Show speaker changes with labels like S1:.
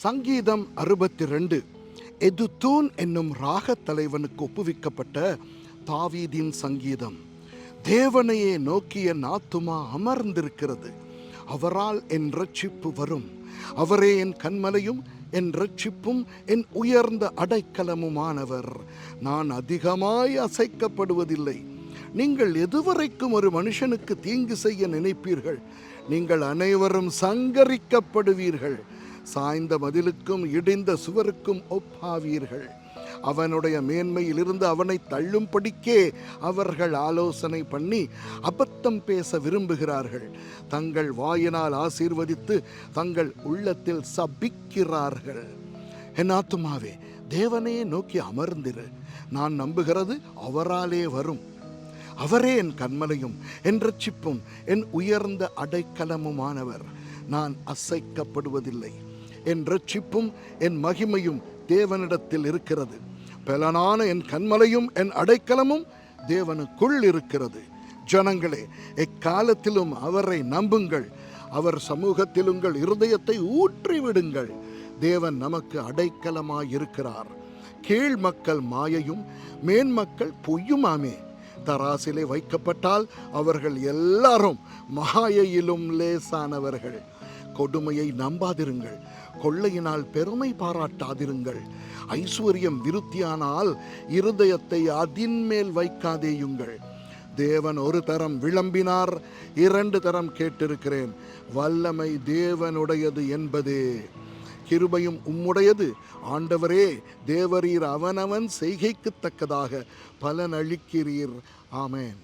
S1: சங்கீதம் 62 எதுத்தூன் என்னும் ராகத் தலைவனுக்கு ஒப்புவிக்கப்பட்ட தாவீதின் சங்கீதம். தேவனையே நோக்கிய என் ஆத்துமா அமர்ந்திருக்கிறது. அவரால் என் இரட்சிப்பு வரும். அவரே என் கன்மலையும் என் இரட்சிப்பும் என் உயர்ந்த அடைக்கலமுமானவர். நான் அதிகமாய் அசைக்கப்படுவதில்லை. நீங்கள் எதுவரைக்கும் ஒரு மனுஷனுக்கு தீங்கு செய்ய நினைப்பீர்கள்? நீங்கள் அனைவரும் சங்கரிக்கப்படுவீர்கள். சாய்ந்த மதிலுக்கும் இடிந்த சுவருக்கும் ஒப்பாவீர்கள். அவனுடைய மேன்மையிலிருந்து அவனை தள்ளும்படிக்கே அவர்கள் ஆலோசனை பண்ணி அபத்தம் பேச விரும்புகிறார்கள். தங்கள் வாயினால் ஆசீர்வதித்து தங்கள் உள்ளத்தில் சபிக்கிறார்கள். என் ஆத்துமாவே, தேவனையே நோக்கி அமர்ந்திரு. நான் நம்புகிறது அவராலே வரும். அவரே என் கன்மலையும் என் இரட்சிப்பும் என் உயர்ந்த அடைக்கலமுமானவர். நான் அசைக்கப்படுவதில்லை. என் இரட்சிப்பும் என் மகிமையும் தேவனிடத்தில் இருக்கிறது. பலனான என் கன்மலையும் என் அடைக்கலமும் தேவனுக்குள் இருக்கிறது. ஜனங்களே, எக்காலத்திலும் அவரை நம்புங்கள். அவர் சமூகத்தில் உங்கள் இருதயத்தை ஊற்றிவிடுங்கள். தேவன் நமக்கு அடைக்கலமாயிருக்கிறார். கீழ் மக்கள் மாயையும் மேன்மக்கள் பொய்யுமாமே. தராசிலே வைக்கப்பட்டால் அவர்கள் எல்லாரும் மாயையிலும் லேசானவர்கள். கொடுமையை நம்பாதிருங்கள். கொள்ளையினால் பெருமை பாராட்டாதிருங்கள். ஐஸ்வர்யம் விருத்தியானால் இருதயத்தை அதின்மேல் வைக்காதேயுங்கள். தேவன் ஒரு தரம் விளம்பினார், 2 தரம் கேட்டிருக்கிறேன். வல்லமை தேவனுடையது என்பதே. கிருபையும் உம்முடையது. ஆண்டவரே, தேவரீர் அவனவன் செய்கைக்கு தக்கதாக பலனளிக்கிறீர். ஆமென்.